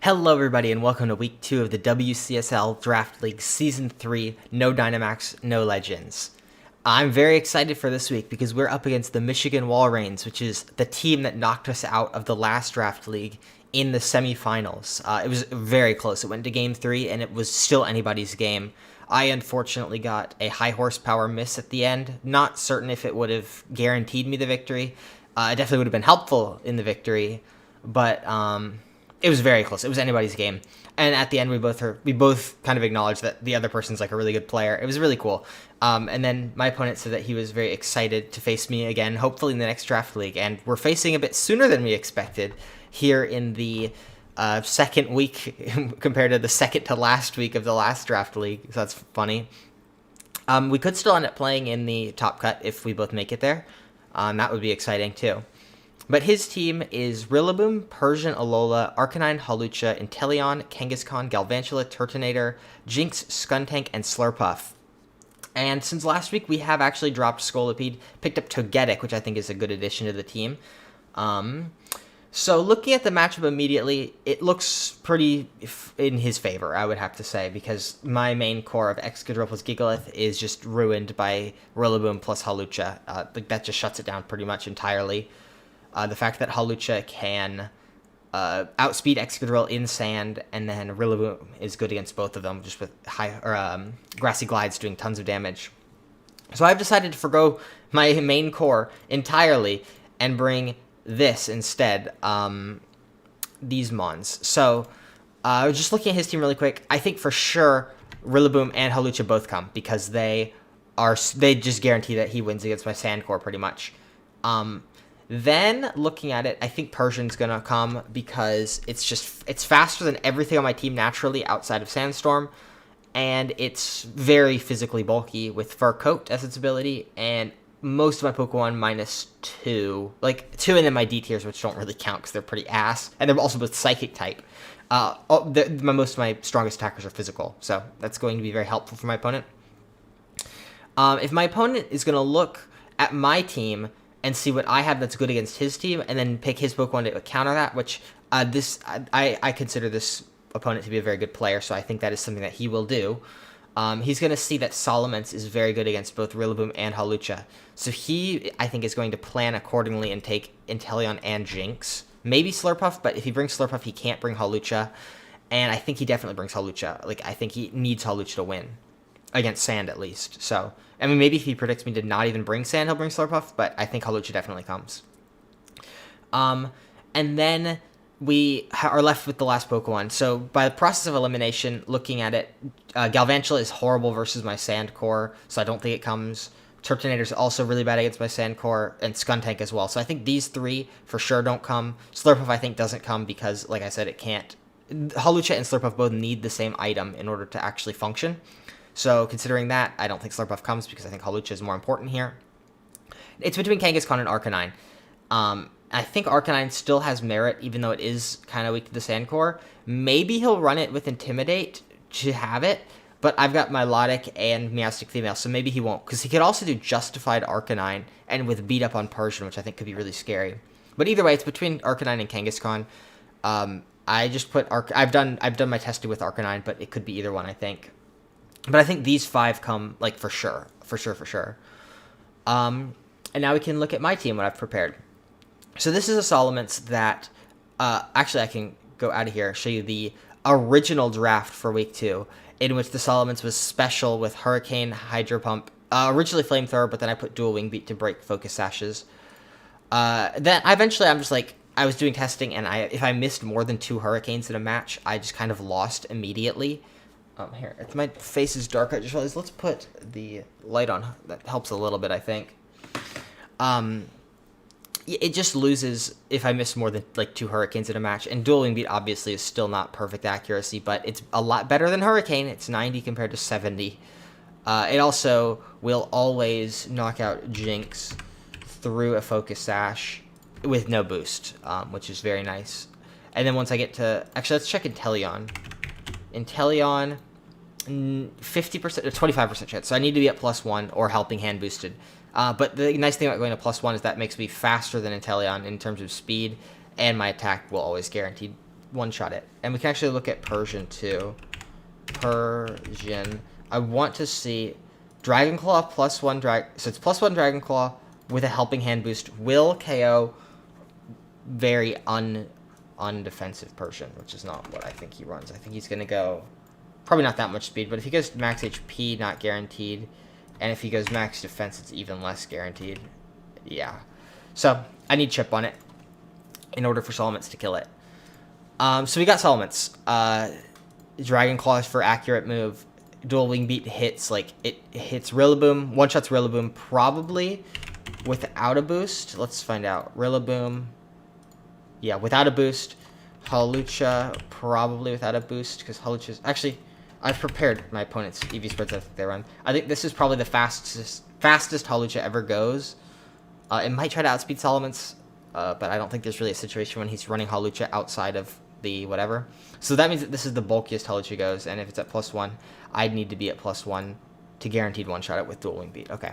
Hello everybody and welcome to week 2 of the WCSL Draft League Season 3, no Dynamax, no Legends. I'm very excited for this week because we're up against the Michigan Walreins, which is the team that knocked us out of the last Draft League in the semifinals. It was very close. It went to Game 3 and it was still anybody's game. I unfortunately got a high horsepower miss at the end. Not certain if it would have guaranteed me the victory. It definitely would have been helpful in the victory, but it was very close. It was anybody's game. And at the end, we both kind of acknowledged that the other person's like a really good player. It was really cool. And then my opponent said that he was very excited to face me again, hopefully in the next draft league. And we're facing a bit sooner than we expected here in the second week compared to the second to last week of the last draft league. So that's funny. We could still end up playing in the top cut if we both make it there. That would be exciting too. But his team is Rillaboom, Persian Alola, Arcanine, Hawlucha, Inteleon, Kangaskhan, Galvantula, Turtonator, Jinx, Skuntank, and Slurpuff. And since last week, we have actually dropped Scolipede, picked up Togetic, which I think is a good addition to the team. So looking at the matchup immediately, it looks pretty in his favor, I would have to say, because my main core of Excadrill plus Gigalith is just ruined by Rillaboom plus Hawlucha. That just shuts it down pretty much entirely. The fact that Hawlucha can outspeed Excadrill in sand, and then Rillaboom is good against both of them, just with Grassy Glides doing tons of damage. So I've decided to forgo my main core entirely and bring this instead, these Mons. So just looking at his team really quick, I think for sure Rillaboom and Hawlucha both come, because they just guarantee that he wins against my sand core pretty much. Then, looking at it, I think Persian's going to come because it's faster than everything on my team naturally outside of Sandstorm, and it's very physically bulky with Fur Coat as its ability, and most of my Pokemon -2, like 2 and then my D tiers, which don't really count because they're pretty ass, and they're also both Psychic type. Most of my strongest attackers are physical, so that's going to be very helpful for my opponent. If my opponent is going to look at my team and see what I have that's good against his team, and then pick his Pokemon to counter that, which I consider this opponent to be a very good player, so I think that is something that he will do. He's going to see that Salamence is very good against both Rillaboom and Hawlucha. So he, I think, is going to plan accordingly and take Inteleon and Jinx. Maybe Slurpuff, but if he brings Slurpuff, he can't bring Hawlucha. And I think he definitely brings Hawlucha. Like, I think he needs Hawlucha to win. Against Sand, at least. So, I mean, maybe if he predicts me to not even bring Sand, he'll bring Slurpuff, but I think Hawlucha definitely comes. And then we are left with the last Pokemon. So, by the process of elimination, looking at it, Galvantula is horrible versus my Sand core, so I don't think it comes. Turtonator is also really bad against my Sand core, and Skuntank as well. So I think these three for sure don't come. Slurpuff, I think, doesn't come because, like I said, it can't. Hawlucha and Slurpuff both need the same item in order to actually function. So, considering that, I don't think Slurpuff comes because I think Hawlucha is more important here. It's between Kangaskhan and Arcanine. I think Arcanine still has merit, even though it is kind of weak to the Sand Core. Maybe he'll run it with Intimidate to have it, but I've got Milotic and Meowstic Female, so maybe he won't. Because he could also do Justified Arcanine and with Beat Up on Persian, which I think could be really scary. But either way, it's between Arcanine and Kangaskhan. I just put I've done my testing with Arcanine, but it could be either one, I think. But I think these 5 come, like, for sure. And now we can look at my team, what I've prepared. So this is a Salamence that, actually I can go out of here, show you the original draft for week 2, in which the Salamence was special with Hurricane, Hydro Pump, originally Flamethrower, but then I put Dual Wing Beat to break Focus Sashes. Then eventually I'm just like, I was doing testing, and if I missed more than 2 Hurricanes in a match, I just kind of lost immediately. Here, if my face is dark, I just realized, let's put the light on. That helps a little bit, I think. It just loses if I miss more than, like, 2 Hurricanes in a match. And Dual Wing Beat, obviously, is still not perfect accuracy, but it's a lot better than Hurricane. It's 90 compared to 70. It also will always knock out Jinx through a Focus Sash with no boost, which is very nice. And then once I get to... Actually, let's check Inteleon. Inteleon, 50%, 25% chance. So I need to be at +1 or Helping Hand boosted. But the nice thing about going to +1 is that makes me faster than Inteleon in terms of speed, and my attack will always guarantee one-shot it. And we can actually look at Persian, too. Persian. I want to see Dragon Claw +1 so it's +1 Dragon Claw with a Helping Hand boost will KO very undefensive Persian, which is not what I think he runs. I think he's going to go probably not that much speed, but if he goes max HP, not guaranteed. And if he goes max defense, it's even less guaranteed. Yeah. So I need chip on it in order for Solomons to kill it. So we got Solomons. Dragon Claws for accurate move. Dual Wing Beat hits, like, it hits Rillaboom. One-shots Rillaboom probably without a boost. Let's find out. Rillaboom. Yeah, without a boost. Hawlucha probably without a boost, because Hawlucha's... Actually, I've prepared my opponent's EV spreads I think they run. I think this is probably the fastest Hawlucha ever goes. It might try to outspeed Solomons, but I don't think there's really a situation when he's running Hawlucha outside of the whatever. So that means that this is the bulkiest Hawlucha goes, and if it's at +1, I'd need to be at +1 to guaranteed one-shot it with Dual Wing Beat. Okay.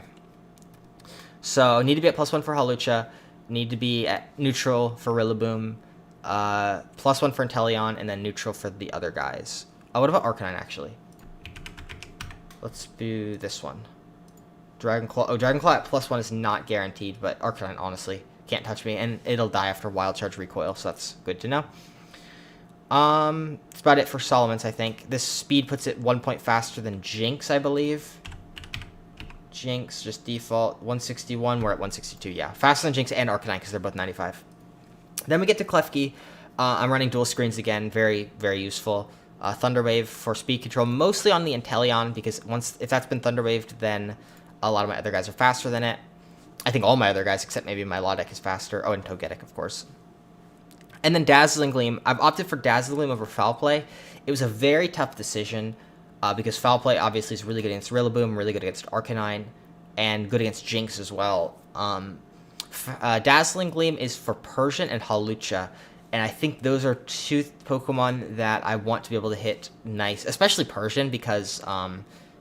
So need to be at +1 for Hawlucha, need to be at neutral for Rillaboom, +1 for Inteleon, and then neutral for the other guys. What about Arcanine, actually? Let's do this one. Dragon Claw. Oh, Dragon Claw at +1 is not guaranteed, but Arcanine, honestly, can't touch me, and it'll die after Wild Charge Recoil, so that's good to know. That's about it for Solomons, I think. This speed puts it 1 point faster than Jinx, I believe. Jinx, just default, 161. We're at 162, yeah. Faster than Jinx and Arcanine, because they're both 95. Then we get to Klefki. I'm running dual screens again. Very, very useful. Thunder Wave for speed control, mostly on the Inteleon, because if that's been Thunder Waved, then a lot of my other guys are faster than it. I think all my other guys, except maybe my Lodek, is faster. Oh, and Togetic, of course. And then Dazzling Gleam. I've opted for Dazzling Gleam over Foul Play. It was a very tough decision because Foul Play obviously is really good against Rillaboom, really good against Arcanine, and good against Jinx as well. Dazzling Gleam is for Persian and Hawlucha, and I think those are two Pokemon that I want to be able to hit nice, especially Persian, because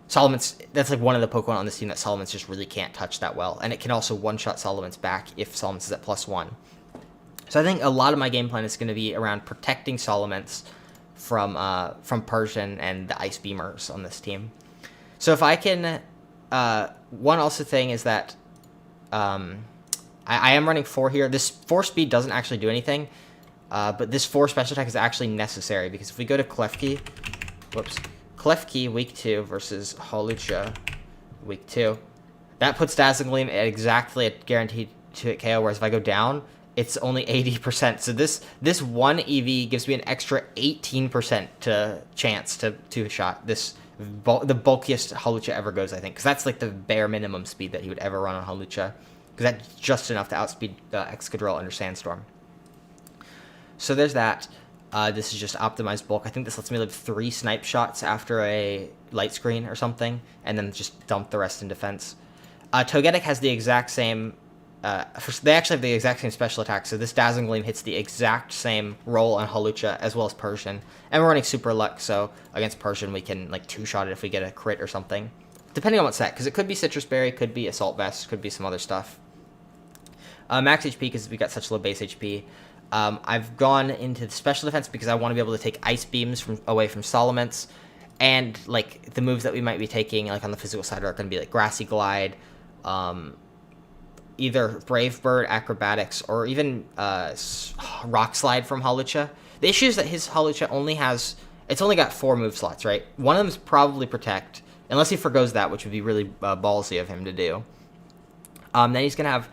Solomons, that's like one of the Pokemon on this team that Solomons just really can't touch that well, and it can also one-shot Solomons back if Solomons is at +1. So I think a lot of my game plan is going to be around protecting Solomons from Persian and the Ice Beamers on this team. So if I can, one also thing is that I am running 4 here. This 4 speed doesn't actually do anything, but this 4 special attack is actually necessary, because if we go to Klefki, Klefki week 2 versus Hawlucha week 2, that puts Dazzling Gleam at exactly a guaranteed to hit KO, whereas if I go down, it's only 80%. So this one EV gives me an extra 18% chance to two-shot the bulkiest Hawlucha ever goes, I think. Because that's like the bare minimum speed that he would ever run on Hawlucha. Because that's just enough to outspeed Excadrill under Sandstorm. So there's that. This is just optimized bulk. I think this lets me live 3 snipe shots after a light screen or something. And then just dump the rest in defense. Togetic has the exact same... they actually have the exact same special attack, so this Dazzling Gleam hits the exact same roll on Hawlucha as well as Persian. And we're running Super Luck, so against Persian we can like 2-shot it if we get a crit or something. Depending on what set, because it could be Citrus Berry, could be Assault Vest, could be some other stuff. Max HP, because we got such low base HP. I've gone into the special defense because I want to be able to take Ice Beams away from Solomons. And like the moves that we might be taking like on the physical side are going to be like Grassy Glide, either Brave Bird, Acrobatics, or even Rock Slide from Hawlucha. The issue is that his Hawlucha it's only got 4 move slots, right? One of them is probably Protect, unless he forgoes that, which would be really ballsy of him to do. Then he's going to have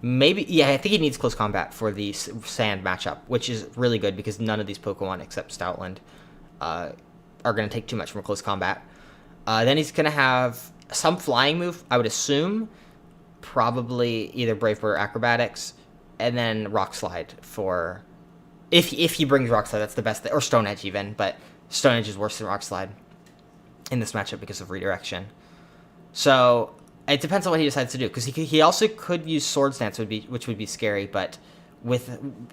I think he needs Close Combat for the Sand matchup, which is really good because none of these Pokemon except Stoutland are going to take too much from Close Combat. Then he's going to have some Flying move, I would assume, probably either Brave Bird or Acrobatics, and then Rock Slide for... If he brings Rock Slide, that's the best... Or Stone Edge even, but Stone Edge is worse than Rock Slide in this matchup because of redirection. So it depends on what he decides to do, because he also could use Swords Dance, which would be scary, but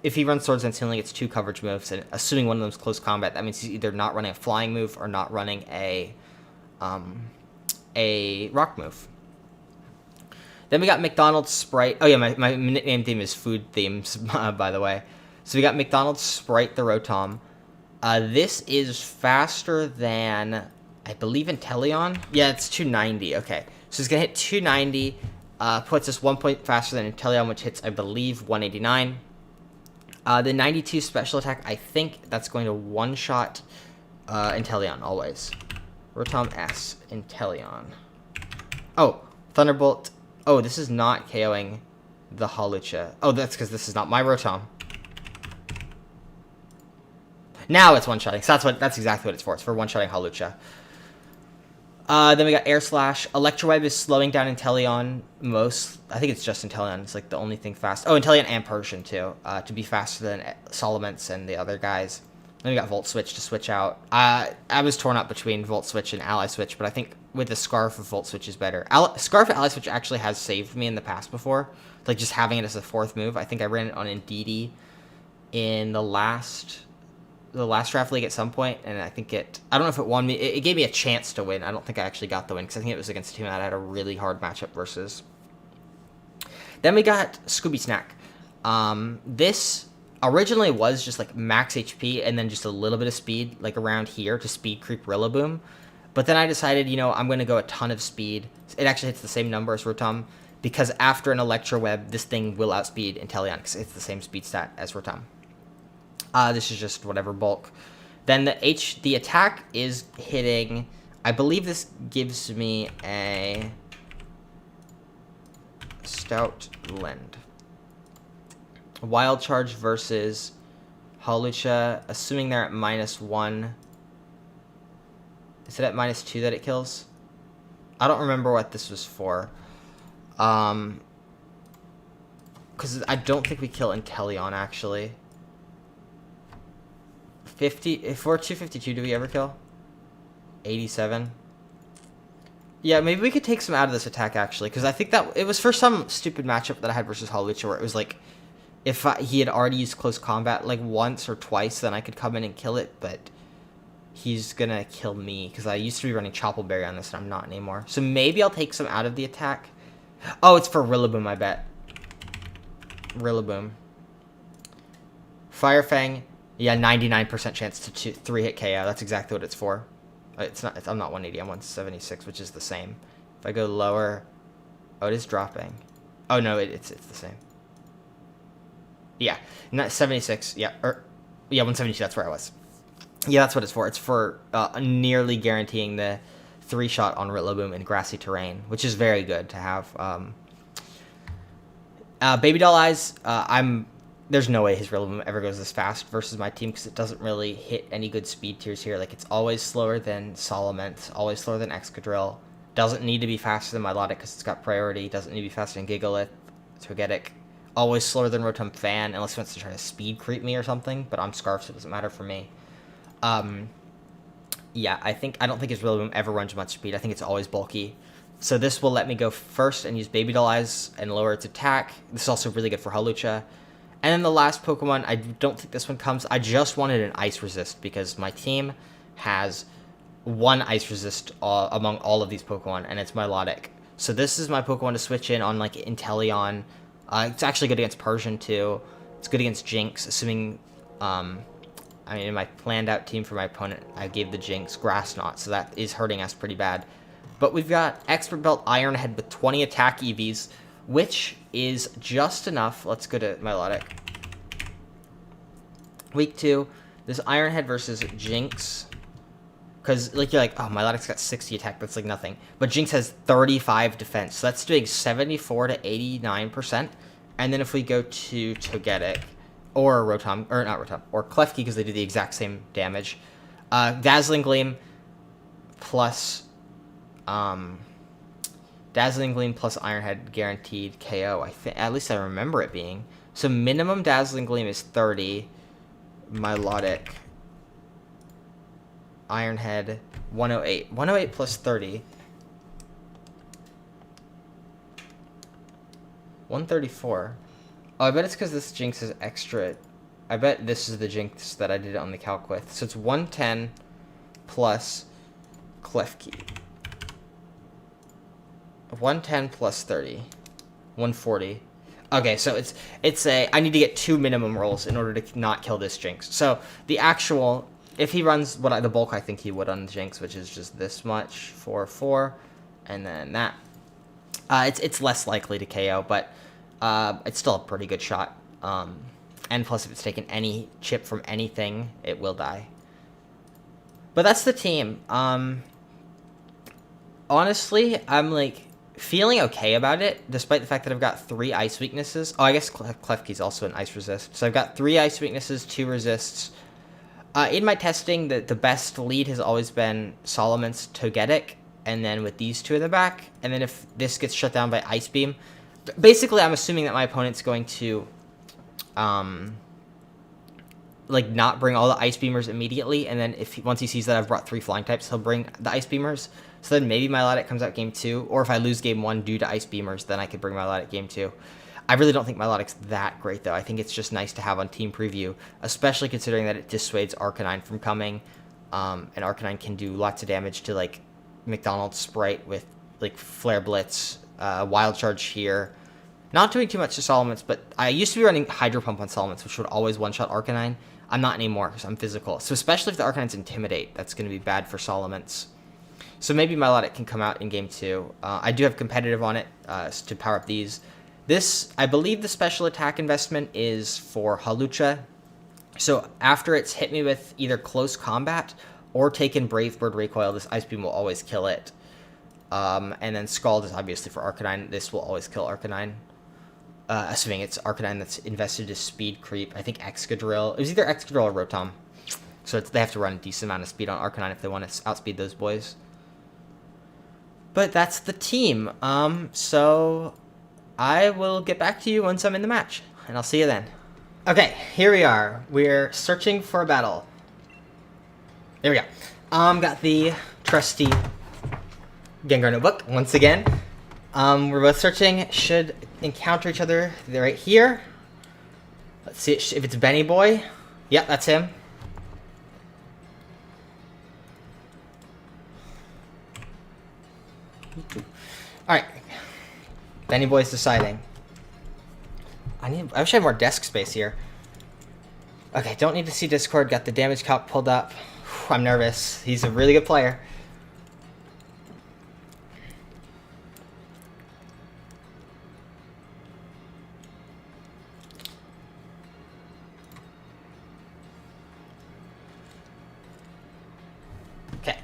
if he runs Swords Dance, he only gets 2 coverage moves, and assuming one of them is Close Combat, that means he's either not running a Flying move or not running a Rock move. Then we got McDonald's Sprite. Oh yeah, my nickname theme is Food Themes, by the way. So we got McDonald's Sprite the Rotom. This is faster than, I believe, Inteleon. Yeah, it's 290. Okay, so it's gonna hit 290. Puts us 1 point faster than Inteleon, which hits, I believe, 189. The 92 special attack, I think that's going to one-shot Inteleon always. Rotom S, Inteleon. Oh, Thunderbolt. Oh, this is not KOing the Hawlucha. Oh, that's because this is not my Rotom. Now it's one-shotting. So that's exactly what it's for. It's for one-shotting Hawlucha. Then we got Air Slash. Electro Web is slowing down Inteleon most. I think it's just Inteleon. It's like the only thing fast. Oh, Inteleon and Persian too. To be faster than Salamence and the other guys. Then we got Volt Switch to switch out. I was torn up between Volt Switch and Ally Switch, but I think with the Scarf of Volt Switch is better. Scarf of Ally Switch actually has saved me in the past before. Like just having it as a fourth move. I think I ran it on Indeedee in the last draft league at some point, and I think I don't know if it won me. It gave me a chance to win. I don't think I actually got the win because I think it was against a team that I had a really hard matchup versus. Then we got Scooby Snack. This originally was just like max HP and then just a little bit of speed, like around here to speed creep Rillaboom. But then I decided, I'm going to go a ton of speed. It actually hits the same number as Rotom because after an Electro Web, this thing will outspeed Inteleon because it's the same speed stat as Rotom. This is just whatever bulk. Then the attack is hitting. I believe this gives me a Stout Lend. Wild Charge versus Hawlucha, assuming they're at -1. Is it at -2 that it kills? I don't remember what this was for. Because I don't think we kill Inteleon, actually. 50. If we're 252, do we ever kill? 87. Yeah, maybe we could take some out of this attack, actually, because I think that it was for some stupid matchup that I had versus Hawlucha, where it was like, if he had already used close combat like once or twice, then I could come in and kill it, but he's gonna kill me, because I used to be running Choppleberry on this, and I'm not anymore. So maybe I'll take some out of the attack. Oh, it's for Rillaboom, I bet. Rillaboom. Fire Fang. Yeah, 99% chance to 3-hit KO. That's exactly what it's for. I'm not 180, I'm 176, which is the same. If I go lower, oh, it is dropping. Oh no, it's the same. Yeah, not 76. Yeah, 172. That's where I was. Yeah, that's what it's for. It's for nearly guaranteeing the 3-shot on Rillaboom in grassy terrain, which is very good to have. Baby Doll Eyes. There's no way his Rillaboom ever goes this fast versus my team because it doesn't really hit any good speed tiers here. Like, it's always slower than Salamence, always slower than Excadrill. Doesn't need to be faster than Milotic because it's got priority. Doesn't need to be faster than Gigalith, Togetic. Always slower than Rotom Fan unless he wants to try to speed creep me or something. But I'm Scarf, so it doesn't matter for me. Yeah, I don't think his Rillaboom ever runs much speed. I think it's always bulky. So this will let me go first and use Baby Doll Eyes and lower its attack. This is also really good for Hawlucha. And then the last Pokemon, I don't think this one comes. I just wanted an Ice Resist because my team has one Ice Resist among all of these Pokemon, and it's Milotic. So this is my Pokemon to switch in on, like, Inteleon. It's actually good against Persian, too. It's good against Jinx, assuming... in my planned out team for my opponent, I gave the Jinx Grass Knot, so that is hurting us pretty bad. But we've got Expert Belt Iron Head with 20 attack EVs, which is just enough. Let's go to Milotic. Week 2, this Iron Head versus Jinx. Because, like, you're like, oh, Milotic's got 60 attack, that's like nothing. But Jinx has 35 defense, so that's doing 74 to 89%. And then if we go to Togetic, or Rotom, or not Rotom, or Klefki, because they do the exact same damage. Dazzling Gleam plus Iron Head guaranteed KO. At least I remember it being. So minimum Dazzling Gleam is 30. Milotic. Iron Head 108. 108 plus 30. 134. Oh, I bet it's because this Jinx is extra. I bet this is the Jinx that I did it on the calc with. So it's 110 plus Klefki. 110 plus 30. 140. Okay, so I need to get 2 minimum rolls in order to not kill this Jinx. So the actual If he runs the bulk I think he would on Jinx, which is just this much, 4/4, and then that, it's less likely to KO, but it's still a pretty good shot. And plus, if it's taken any chip from anything, it will die. But that's the team. Honestly, I'm like feeling okay about it, despite the fact that I've got 3 ice weaknesses. Oh, I guess Klefki's also an ice resist. So I've got 3 ice weaknesses, 2 resists. In my testing, the best lead has always been Solomon's Togetic, and then with these 2 in the back, and then if this gets shut down by Ice Beam, basically I'm assuming that my opponent's going to like not bring all the Ice Beamers immediately, and then once he sees that I've brought 3 flying types, he'll bring the Ice Beamers. So then maybe Milotic comes out game 2, or if I lose game 1 due to Ice Beamers, then I could bring Milotic game 2. I really don't think Milotic's that great, though. I think it's just nice to have on Team Preview, especially considering that it dissuades Arcanine from coming, and Arcanine can do lots of damage to, like, McDonald's Sprite with, like, Flare Blitz, Wild Charge here. Not doing too much to Solomon's, but I used to be running Hydro Pump on Solomon's, which would always one-shot Arcanine. I'm not anymore, because I'm physical. So especially if the Arcanine's Intimidate, that's going to be bad for Solomon's. So maybe Milotic can come out in game 2. I do have competitive on it to power up these. This, I believe the special attack investment is for Hawlucha. So after it's hit me with either close combat or taken Brave Bird Recoil, this Ice Beam will always kill it. And then Scald is obviously for Arcanine. This will always kill Arcanine. Assuming it's Arcanine that's invested to speed creep. I think Excadrill. It was either Excadrill or Rotom. So they have to run a decent amount of speed on Arcanine if they want to outspeed those boys. But that's the team. So I will get back to you once I'm in the match, and I'll see you then. Okay, here we are. We're searching for a battle. There we go. Got the trusty Gengar notebook once again. We're both searching. Should encounter each other. They're right here. Let's see if it's Benny Boy. Yep, that's him. Alright. Benny Boy's deciding. I wish I had more desk space here. Okay, don't need to see Discord. Got the damage calc pulled up. Whew, I'm nervous. He's a really good player. Okay.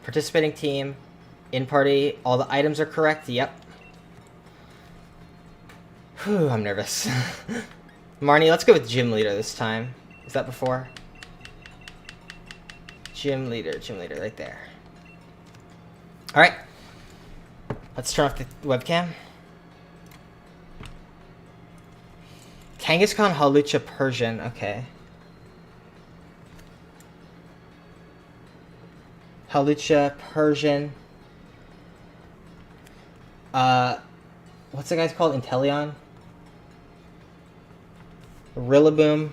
Participating team. In party, all the items are correct. Yep. Whew, I'm nervous. Marnie, let's go with Gym Leader this time. Is that before? Gym Leader, right there. Alright. Let's turn off the webcam. Kangaskhan, Hawlucha, Persian. Okay. Hawlucha, Persian. What's the guy's called? Inteleon? Rillaboom.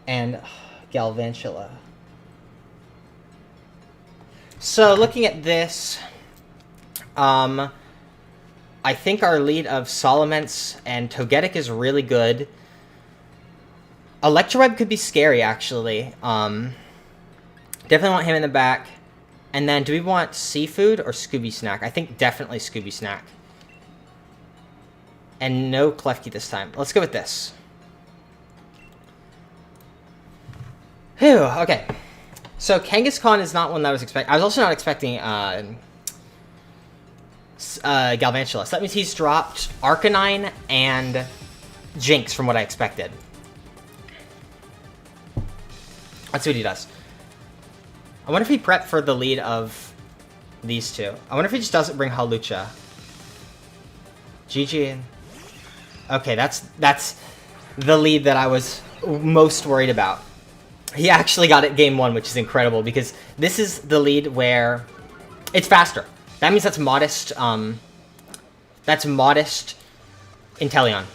And Galvantula. So, looking at this, I think our lead of Salamence and Togetic is really good. Electroweb could be scary, actually. Definitely want him in the back. And then, do we want Seafood or Scooby Snack? I think definitely Scooby Snack. And no Klefki this time. Let's go with this. Whew, okay. So, Kangaskhan is not one that I was expecting. I was also not expecting Galvantula. So that means he's dropped Arcanine and Jinx from what I expected. Let's see what he does. I wonder if he prepped for the lead of these two. I wonder if he just doesn't bring Hawlucha. GG. Okay, that's the lead that I was most worried about. He actually got it game 1, which is incredible, because this is the lead where it's faster. That means that's modest, Inteleon.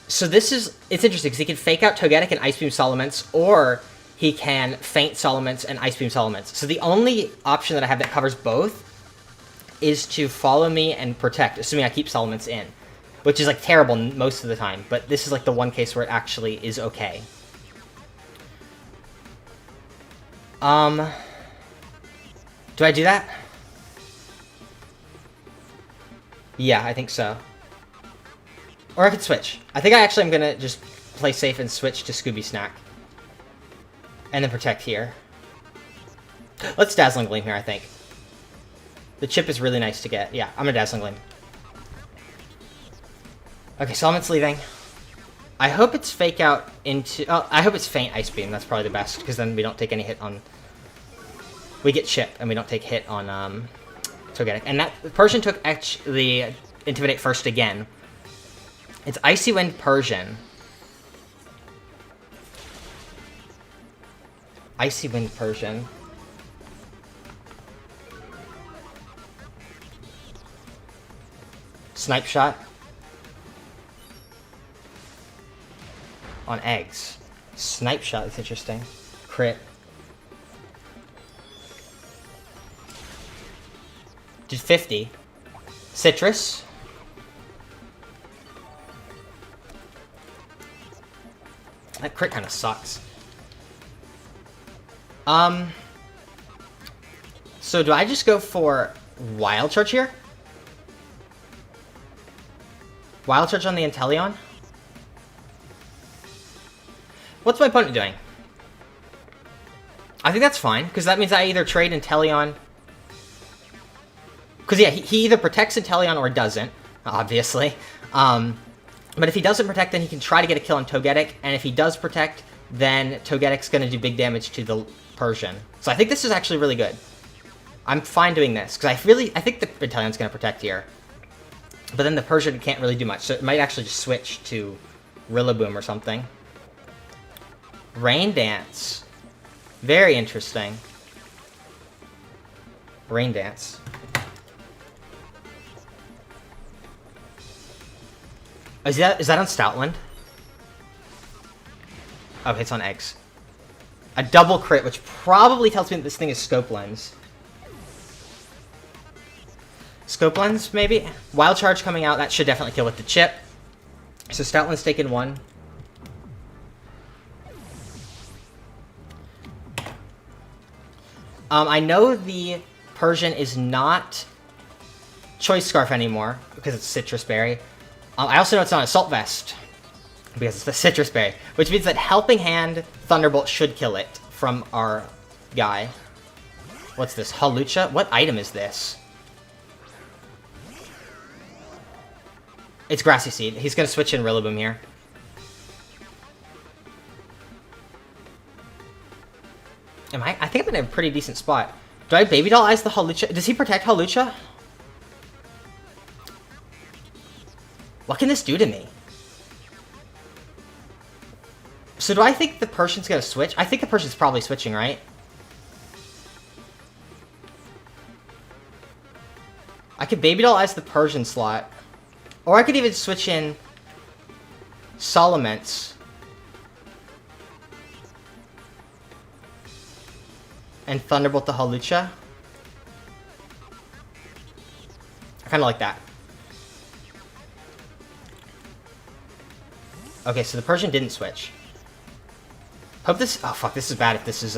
So this is, it's interesting, because he can fake out Togetic and Ice Beam Salamence, or he can feint Salamence and Ice Beam Salamence. So the only option that I have that covers both is to follow me and protect, assuming I keep Salamence in. which is like terrible most of the time, but this is like the one case where it actually is okay. Do I do that? Yeah, I think so. Or I could switch. I think I actually am gonna just play safe and switch to Scooby Snack. And then protect here. Let's Dazzling Gleam here, I think. The chip is really nice to get. Yeah, I'm gonna Dazzling Gleam. Okay, Solomon's leaving. I hope it's Fake Out into... Oh, I hope it's Faint Ice Beam. That's probably the best, because then we don't take any hit on... We get chip, and we don't take hit on Togetic. And that Persian took the Intimidate first again. It's Icy Wind Persian. Icy Wind Persian. Snipe Shot. On eggs. Snipe Shot, that's interesting. Crit. Did 50. Citrus. That crit kind of sucks. So do I just go for Wild Charge here? Wild Charge on the Inteleon? What's my opponent doing? I think that's fine, because that means I either trade Inteleon... Because, yeah, he either protects Inteleon or doesn't, obviously. But if he doesn't protect, then he can try to get a kill on Togetic, and if he does protect, then Togetic's going to do big damage to the Persian. So I think this is actually really good. I'm fine doing this, because I think the Inteleon's going to protect here. But then the Persian can't really do much, so it might actually just switch to Rillaboom or something. Rain Dance. Very interesting. Rain Dance. Is that on Stoutland? Okay, it's on eggs. A double crit, which probably tells me that this thing is Scope Lens. Scope Lens, maybe? Wild Charge coming out, that should definitely kill with the chip. So Stoutland's taken 1. I know the Persian is not Choice Scarf anymore, because it's Citrus Berry. I also know it's not Assault Vest, because it's the Citrus Berry, which means that Helping Hand Thunderbolt should kill it from our guy. What's this? Hawlucha? What item is this? It's Grassy Seed. He's going to switch in Rillaboom here. I think I'm in a pretty decent spot. Do I Baby Doll Eyes the Hawlucha? Does he protect Hawlucha? What can this do to me? So do I think the Persian's gonna switch? I think the Persian's probably switching, right? I could Baby Doll Eyes the Persian slot. Or I could even switch in Soloments. And Thunderbolt the Hawlucha. I kinda like that. Okay, so the Persian didn't switch. Hope this... Oh, fuck, this is bad if this is,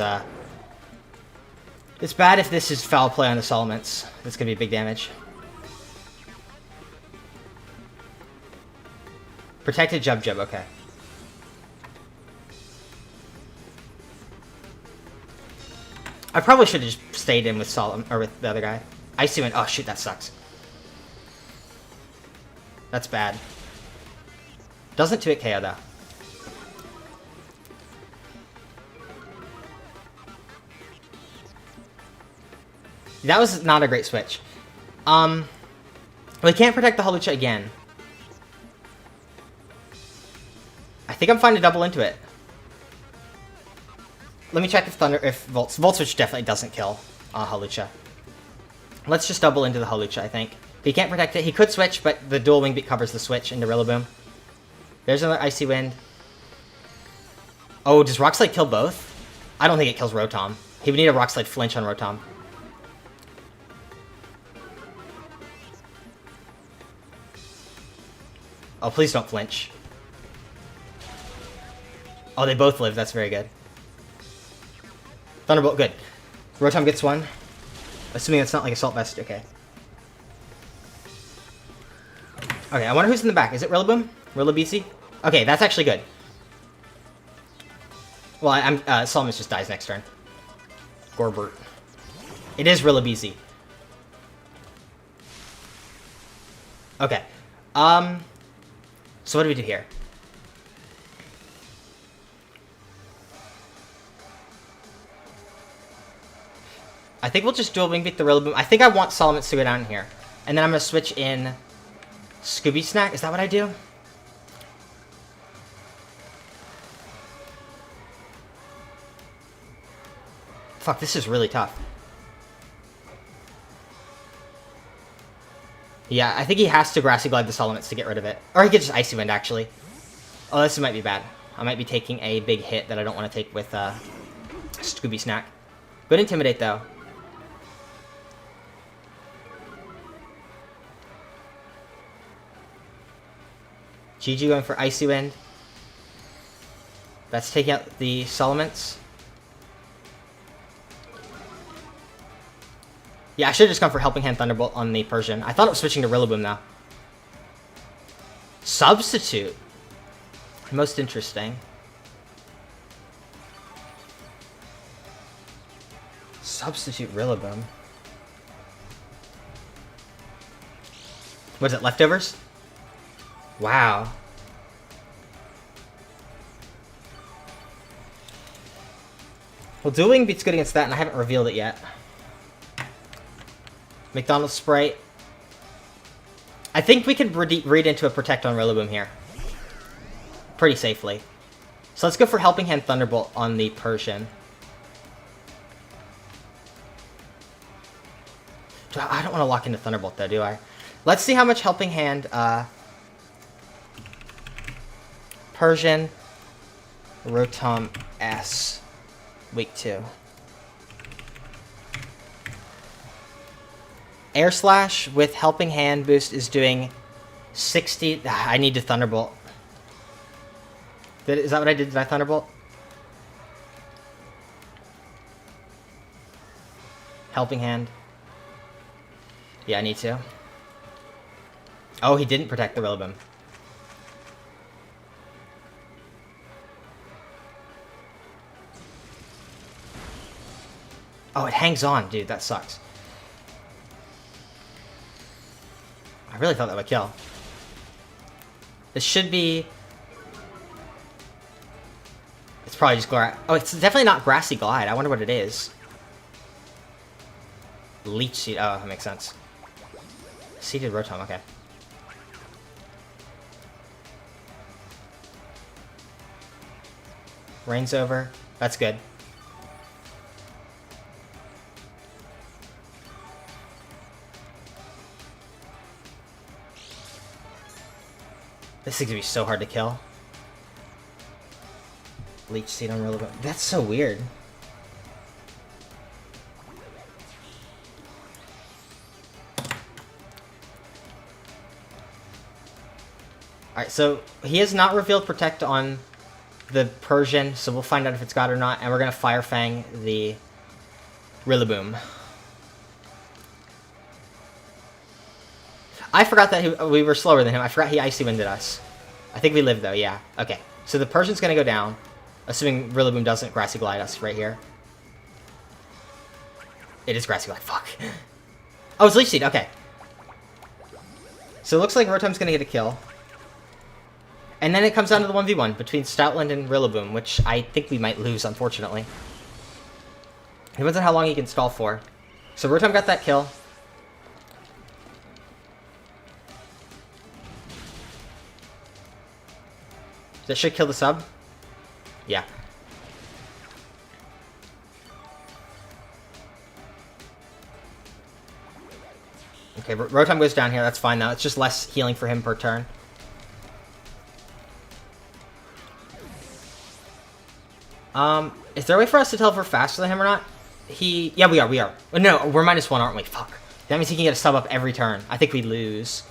It's bad if this is foul play on the Soloments. That's gonna be big damage. Protected Jub Jub, okay. I probably should have just stayed in with Solomon, or with the other guy. Icy Wind. Oh, shoot, that sucks. That's bad. Doesn't 2-hit KO, though. That was not a great switch. We can't protect the Hawlucha again. I think I'm fine to double into it. Let me check if Volt Switch definitely doesn't kill Hawlucha. Let's just double into the Hawlucha, I think. He can't protect it. He could switch, but the dual wing beat covers the switch into Rillaboom. There's another Icy Wind. Oh, does Rock Slide kill both? I don't think it kills Rotom. He would need a Rock Slide flinch on Rotom. Oh, please don't flinch. Oh, they both live. That's very good. Thunderbolt, good. Rotom gets one. Assuming it's not like Assault Vest. Okay. Okay, I wonder who's in the back. Is it Rillaboom? Rillabeezy? Okay, that's actually good. Well, Solmus just dies next turn. Gorbert. It is Rillabeezy. Okay. So what do we do here? I think we'll just dual wing beat the Rillaboom. I think I want Solomons to go down here. And then I'm going to switch in Scooby Snack. Is that what I do? Fuck, this is really tough. Yeah, I think he has to Grassy Glide the Solomons to get rid of it. Or he could just Icy Wind, actually. Oh, this might be bad. I might be taking a big hit that I don't want to take with Scooby Snack. Good Intimidate, though. GG going for Icy Wind. That's taking out the Solomons. Yeah, I should have just gone for Helping Hand Thunderbolt on the Persian. I thought it was switching to Rillaboom, though. Substitute. Most interesting. Substitute Rillaboom. What is it, Leftovers? Wow. Well, Dueling beats good against that, and I haven't revealed it yet. McDonald's Sprite. I think we can read into a Protect on Rillaboom here. Pretty safely. So let's go for Helping Hand Thunderbolt on the Persian. I don't want to lock into Thunderbolt, though, do I? Let's see how much Helping Hand... Persian, Rotom S, week 2. Air Slash with Helping Hand boost is doing 60. I need to Thunderbolt. Is that what I did? Did I Thunderbolt? Helping Hand. Yeah, I need to. Oh, he didn't protect the Rillaboom. Oh, it hangs on, dude. That sucks. I really thought that would kill. This should be... It's probably just... Oh, it's definitely not Grassy Glide. I wonder what it is. Leech Seed. Oh, that makes sense. Seeded Rotom, okay. Rain's over. That's good. This is gonna be so hard to kill. Leech Seed on Rillaboom. That's so weird. Alright, so he has not revealed Protect on the Persian, so we'll find out if it's got or not, and we're gonna Fire Fang the Rillaboom. I forgot that we were slower than him. I forgot he Icy Winded us. I think we lived, though, yeah. Okay, so the Persian's gonna go down, assuming Rillaboom doesn't Grassy Glide us right here. It is Grassy Glide, fuck. Oh, it's Leech Seed, okay. So it looks like Rotom's gonna get a kill. And then it comes down to the 1v1 between Stoutland and Rillaboom, which I think we might lose, unfortunately. It depends on how long he can stall for. So Rotom got that kill. That should kill the sub? Yeah. Okay, Rotom goes down here. That's fine, though. It's just less healing for him per turn. Is there a way for us to tell if we're faster than him or not? Yeah, we are. Oh, no, we're -1, aren't we? Fuck. That means he can get a sub up every turn. I think we lose.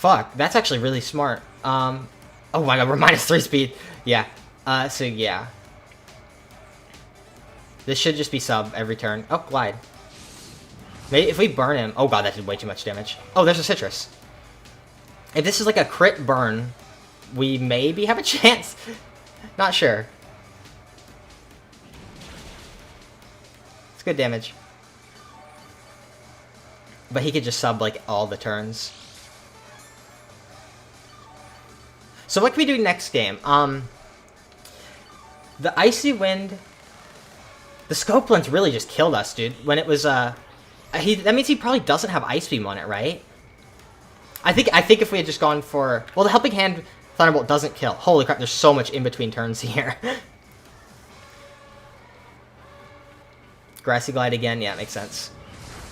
Fuck, that's actually really smart. Oh my god, we're -3 speed. Yeah. So yeah. This should just be sub every turn. Oh, glide. Maybe if we burn him... Oh god, that did way too much damage. Oh, there's a citrus. If this is like a crit burn, we maybe have a chance. Not sure. It's good damage. But he could just sub like all the turns. So what can we do next game? The Icy Wind... The Scope Lens really just killed us, dude. When it was, that means he probably doesn't have Ice Beam on it, right? I think if we had just gone for... Well, the Helping Hand Thunderbolt doesn't kill. Holy crap, there's so much in between turns here. Grassy Glide again. Yeah, it makes sense.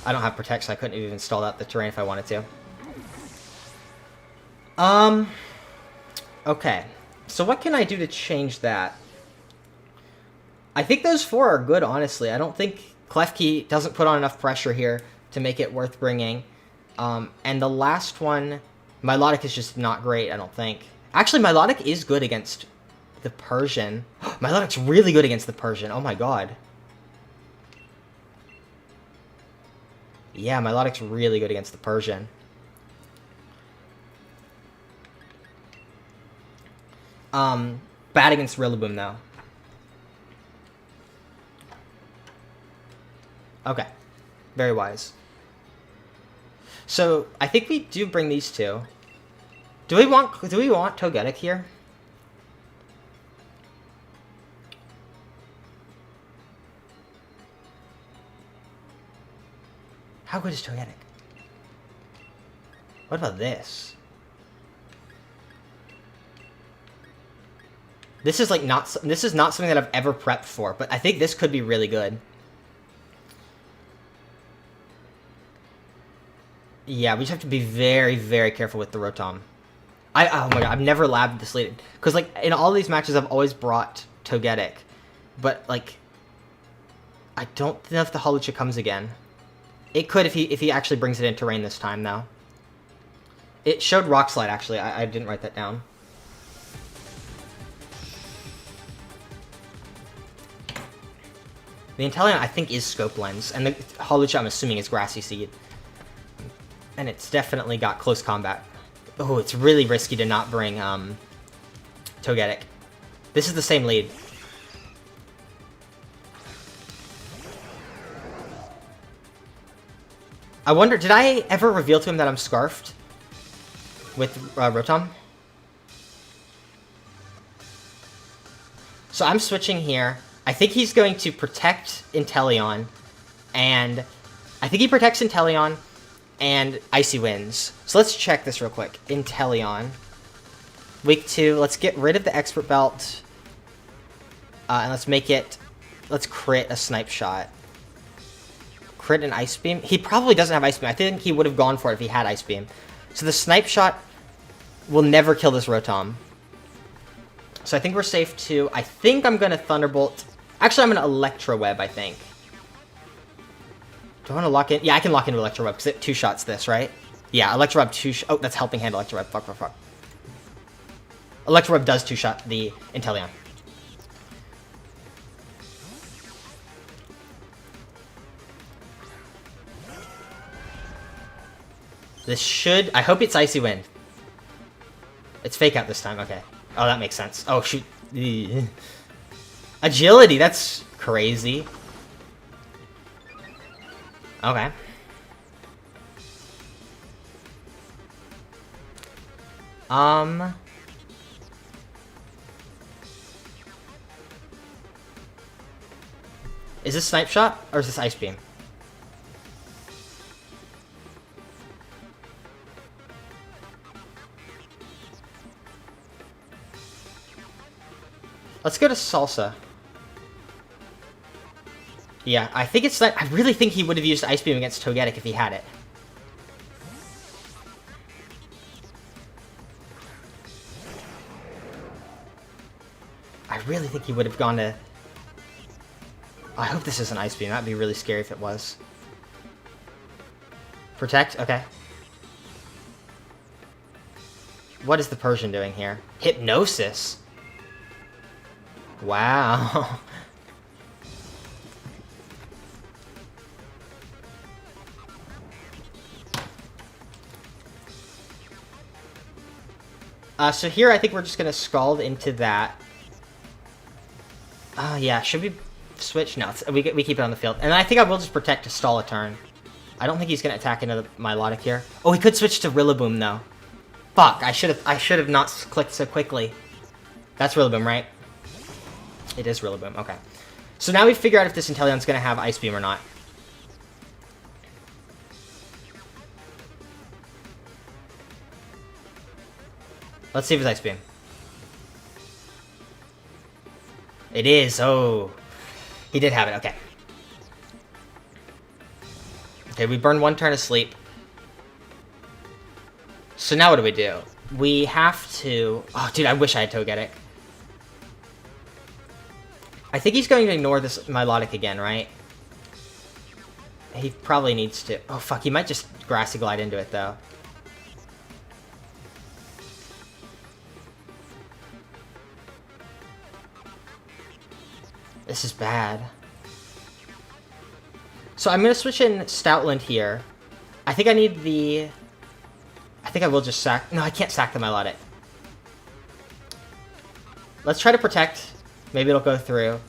I don't have Protect, so I couldn't even stall out the terrain if I wanted to. Okay. So what can I do to change that? I think those 4 are good, honestly. I don't think Klefki doesn't put on enough pressure here to make it worth bringing. And the last one, Milotic is just not great, I don't think. Actually, Milotic is good against the Persian. Milotic's really good against the Persian. Oh my god. Yeah, Milotic's really good against the Persian. Bad against Rillaboom, though. Okay. Very wise. So, I think we do bring these two. Do we want Togetic here? How good is Togetic? What about this? This is like not something that I've ever prepped for, but I think this could be really good. Yeah, we just have to be very, very careful with the Rotom. Oh my god, I've never labbed this late. Because, like, in all these matches, I've always brought Togetic. But, like, I don't know if the Hawlucha comes again. It could if he actually brings it into rain this time, though. It showed Rock Slide, actually. I didn't write that down. The Inteleon, I think, is Scope Lens. And the Hawlucha, I'm assuming, is Grassy Seed. And it's definitely got close combat. Oh, it's really risky to not bring Togetic. This is the same lead. I wonder, did I ever reveal to him that I'm Scarfed with Rotom? So I'm switching here. I think he's going to protect Inteleon, and I think he protects Inteleon and Icy Winds. So let's check this real quick. Inteleon. Week 2, let's get rid of the Expert Belt, and let's crit a Snipe Shot. Crit an Ice Beam. He probably doesn't have Ice Beam. I think he would have gone for it if he had Ice Beam. So the Snipe Shot will never kill this Rotom. So I think we're safe too. I think I'm going to Thunderbolt. Actually, I'm going to Electro Web, I think. Do I want to lock in? Yeah, I can lock into Electro Web because it 2-shots this, right? Yeah, Electro Web oh, that's Helping Hand Electro Web. Fuck. Electro Web does 2-shot the Inteleon. This should... I hope it's Icy Wind. It's Fake Out this time. Okay. Oh, that makes sense. Oh, shoot. Agility. That's crazy. Okay. Is this Snipe Shot or is this Ice Beam? Let's go to Salsa. Yeah, I think it's like... I really think he would have used Ice Beam against Togetic if he had it. I really think he would have gone to... I hope this isn't Ice Beam. That'd be really scary if it was. Protect? Okay. What is the Persian doing here? Hypnosis? Wow. So here I think we're just gonna scald into that. Yeah, should we switch? No, we keep it on the field. And I think I will just protect to stall a turn. I don't think he's gonna attack into the Milotic here. Oh, he could switch to Rillaboom though. Fuck, I should have not clicked so quickly. That's Rillaboom, right? It is Rillaboom, okay. So now we figure out if this Inteleon's gonna have Ice Beam or not. Let's see if it's Ice Beam. It is, oh. He did have it, okay. Okay, we burned one turn of sleep. So now what do we do? We have to... Oh, dude, I wish I had Togetic. I think he's going to ignore this Milotic again, right? He probably needs to... Oh, fuck, he might just Grassy Glide into it, though. This is bad. So I'm going to switch in Stoutland here. I think I need the... I think I will just sack... No, I can't sack the Milotic. Let's try to protect. Maybe it'll go through.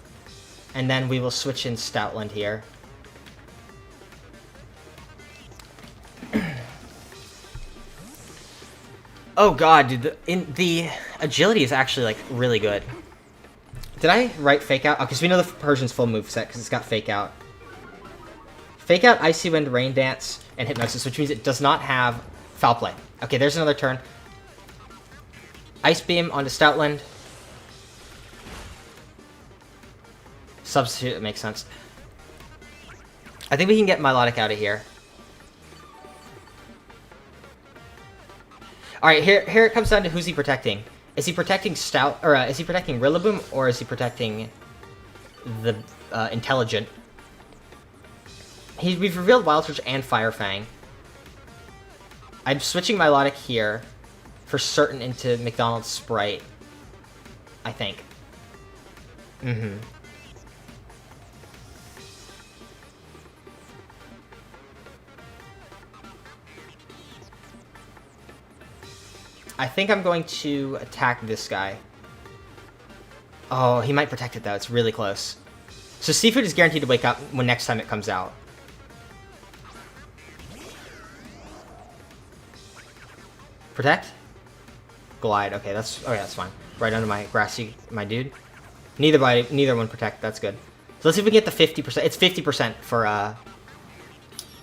And then we will switch in Stoutland here. Oh god, dude. The agility is actually, like, really good. Did I write Fake Out? Oh, because we know the Persian's full moveset because it's got Fake Out. Fake Out, Icy Wind, Rain Dance, and Hypnosis, which means it does not have Foul Play. Okay, there's another turn. Ice Beam onto Stoutland. Substitute, it makes sense. I think we can get Milotic out of here. Alright, here it comes down to who's he protecting. Is he protecting is he protecting Rillaboom, or is he protecting the Intelligent? We've revealed Wild Surge and Fire Fang. I'm switching Milotic here for certain into McDonald's Sprite. I think. Mm-hmm. I think I'm going to attack this guy. Oh, he might protect it though. It's really close. So Seafood is guaranteed to wake up when next time it comes out. Protect? Glide. Okay, that's fine. Right under my grassy, my dude. Neither one protect. That's good. So let's see if we can get the 50%. It's 50% for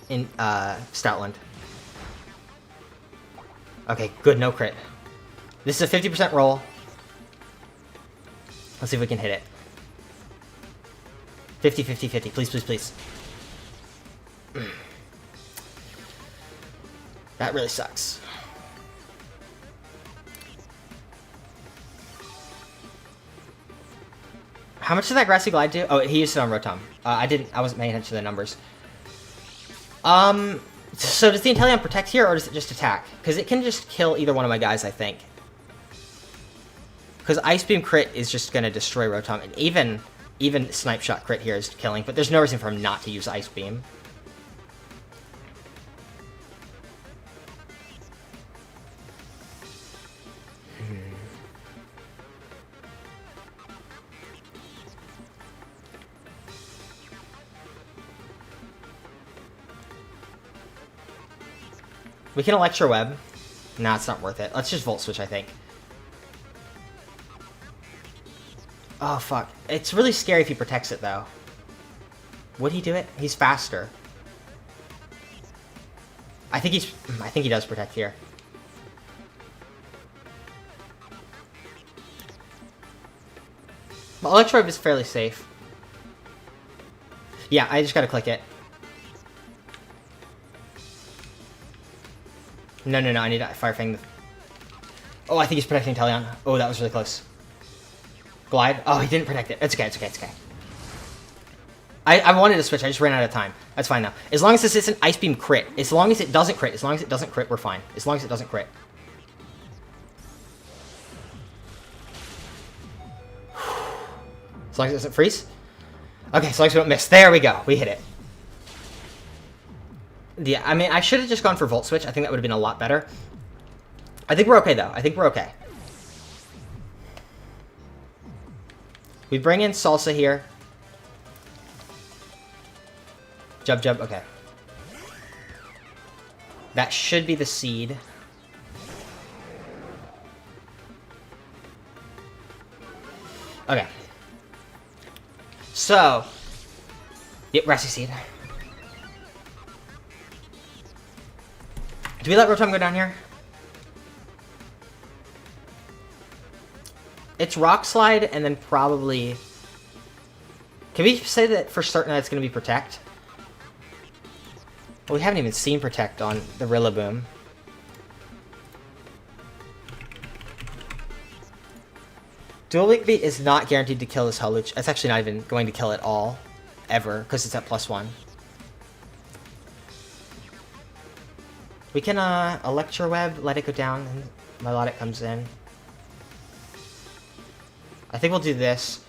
Stoutland. Okay, good. No crit. This is a 50% roll. Let's see if we can hit it. 50, 50, 50. Please, please, please. That really sucks. How much did that Grassy Glide do? Oh, he used it on Rotom. I wasn't paying attention to the numbers. So does the Inteleon protect here, or does it just attack? Because it can just kill either one of my guys, I think. Because Ice Beam crit is just going to destroy Rotom, and even Snipe Shot crit here is killing, but there's no reason for him not to use Ice Beam. We can Electro Web. Nah, it's not worth it. Let's just Volt Switch, I think. Oh, fuck. It's really scary if he protects it, though. Would he do it? He's faster. I think he does protect here. But Electro Web is fairly safe. Yeah, I just gotta click it. No, I need to Fire Fang. Oh, I think he's protecting Inteleon. Oh, that was really close. Glide. Oh, he didn't protect it. It's okay, it's okay, it's okay. I wanted to switch, I just ran out of time. That's fine now. As long as this isn't Ice Beam crit. As long as it doesn't crit, we're fine. As long as it doesn't crit. As long as it doesn't freeze. Okay, as long as we don't miss. There we go. We hit it. Yeah, I mean, I should have just gone for Volt Switch. I think that would have been a lot better. I think we're okay, though. I think we're okay. We bring in Salsa here. Jub, jub. Okay. That should be the seed. Okay. So. Yep, grassy seed. Do we let Rotom go down here? It's Rock Slide and then probably... Can we say that for certain that it's going to be Protect? Well, we haven't even seen Protect on the Rillaboom. Dual Wing Beat is not guaranteed to kill this Hawlucha. It's actually not even going to kill it all. Ever. Because it's at +1. We can Electro Web, let it go down, and Milotic comes in. I think we'll do this.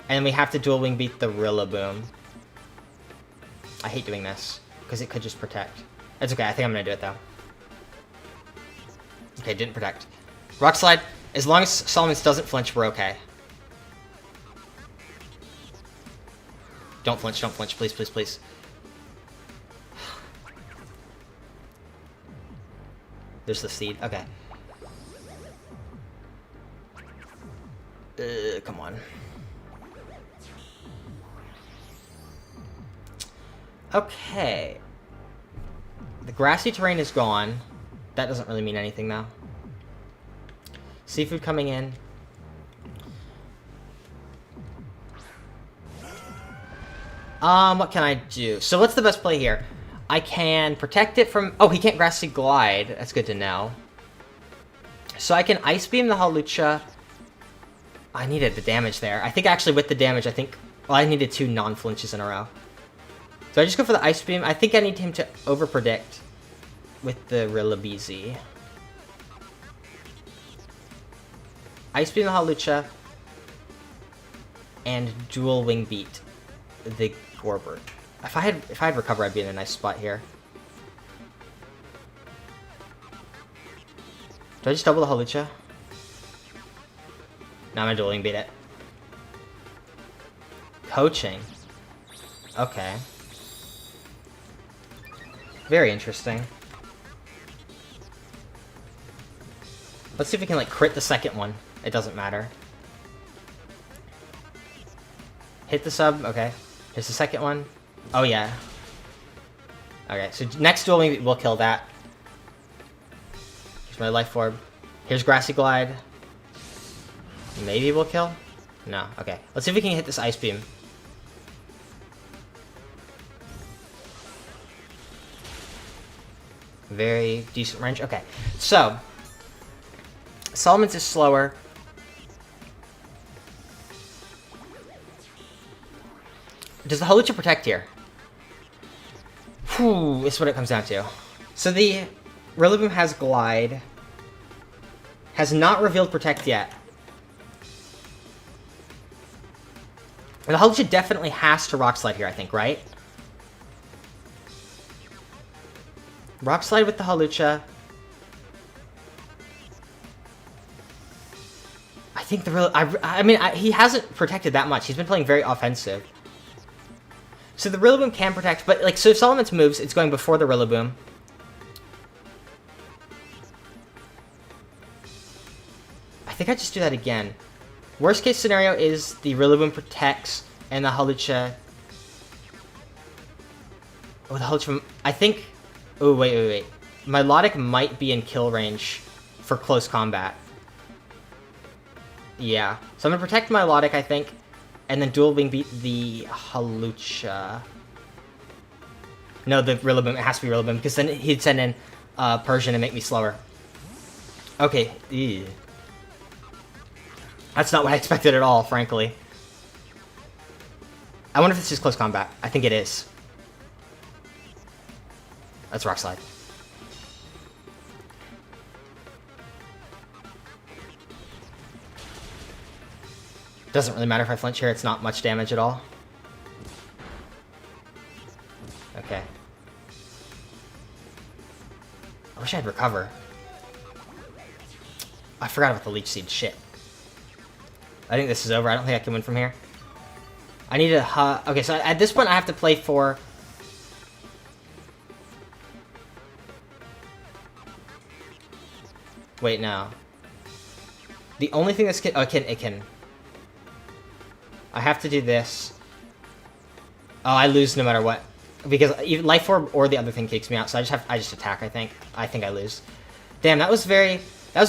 And we have to Dual Wing Beat the Rillaboom. I hate doing this, because it could just Protect. It's okay, I think I'm going to do it, though. Okay, didn't Protect. Rock Slide, as long as Salamence doesn't flinch, we're okay. Don't flinch, please, please, please. There's the seed, okay. Come on. Okay. The grassy terrain is gone. That doesn't really mean anything, though. Seafood coming in. What can I do? So what's the best play here? I can protect it from... Oh, he can't Grassy Glide. That's good to know. So I can Ice Beam the Hawlucha. I needed the damage there. I think actually with the damage, I think... Well, I needed 2 non-flinches in a row. So I just go for the Ice Beam. I think I need him to over-predict with the Rillabeezy. Ice Beam the Hawlucha. And Dual Wing Beat the Gorbert. If I had Recover, I'd be in a nice spot here. Do I just double the Hawlucha? No, I'm gonna Dual Wing Beat it. Coaching. Okay. Very interesting. Let's see if we can, like, crit the second one. It doesn't matter. Hit the sub. Okay. Here's the second one. Oh, yeah. Okay, so next Dual Wing will kill that. Here's my Life Orb. Here's Grassy Glide. Maybe we'll kill? No. Okay. Let's see if we can hit this Ice Beam. Very decent range. Okay, so Salamence is slower. Does the Hawlucha Protect here? Whew, this is what it comes down to. So the Rillaboom has Glide. Has not revealed Protect yet. And the Hawlucha definitely has to Rock Slide here, I think, right? Rock Slide with the Hawlucha. I think the he hasn't protected that much. He's been playing very offensive. So the Rillaboom can protect, but like, so if Salamence moves, it's going before the Rillaboom. I think I just do that again. Worst case scenario is the Rillaboom protects and the Hawlucha. Oh, the Hawlucha. I think. Oh, wait. Milotic might be in kill range for close combat. Yeah. So I'm going to protect Milotic, I think, and then Dual Wing Beat the Hawlucha. No, the Rillaboom. It has to be Rillaboom, because then he'd send in Persian and make me slower. Okay. Ew. That's not what I expected at all, frankly. I wonder if this is close combat. I think it is. That's Rock Slide. Doesn't really matter if I flinch here. It's not much damage at all. Okay. I wish I had recover. I forgot about the leech seed. Shit. I think this is over. I don't think I can win from here. I need to... okay, so at this point I have to play for... Wait, no. The only thing that's... Oh, it can... I have to do this. Oh, I lose no matter what. Because even Life Orb or the other thing kicks me out, so I just attack, I think. I think I lose. Damn, that was a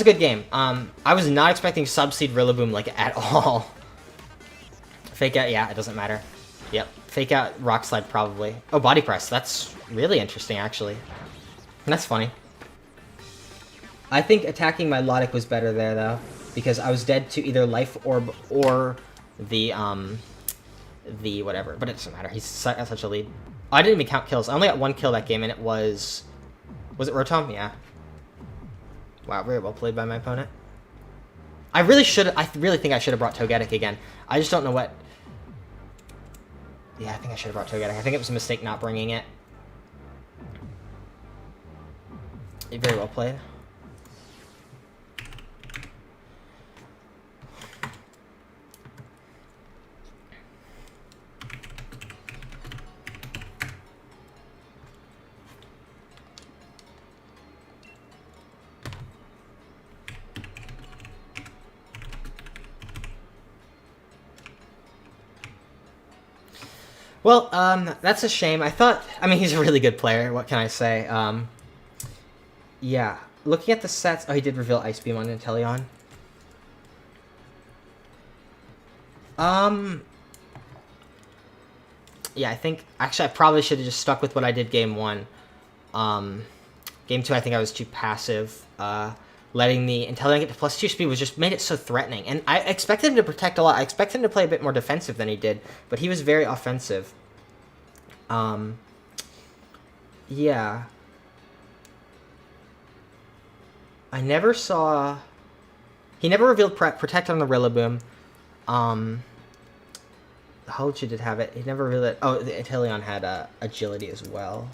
good game. I was not expecting Subseed Rillaboom, like, at all. Fake out, yeah, it doesn't matter. Yep. Fake out Rock Slide, probably. Oh, Body Press. That's really interesting, actually. And that's funny. I think attacking my Lodic was better there, though. Because I was dead to either Life Orb or the whatever. But it doesn't matter. He's got such a lead. Oh, I didn't even count kills. I only got 1 kill that game, and it was... Was it Rotom? Yeah. Wow, very well played by my opponent. I really think I should have brought Togetic again. I just don't know what... Yeah, I think I should have brought Togetic. I think it was a mistake not bringing it. Very well played. Well, that's a shame. I mean, he's a really good player. What can I say? Yeah. Looking at the sets... Oh, he did reveal Ice Beam on Inteleon. Yeah, I think... Actually, I probably should have just stuck with what I did game 1. Game 2, I think I was too passive. Letting the Inteleon get to +2 speed was just made it so threatening. And I expected him to protect a lot. I expected him to play a bit more defensive than he did. But he was very offensive. Yeah. I never saw... He never revealed Protect on the Rillaboom. Hochu did have it. He never revealed it. Oh, the Inteleon had Agility as well.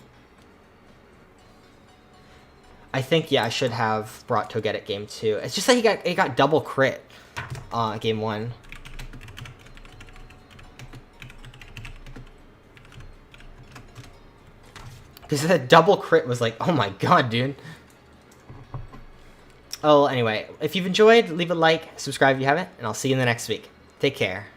I think, yeah, I should have brought Togetic game 2. It's just that he got double crit game 1. Because that double crit was like, oh my god, dude. Oh, anyway, if you've enjoyed, leave a like, subscribe if you haven't, and I'll see you in the next week. Take care.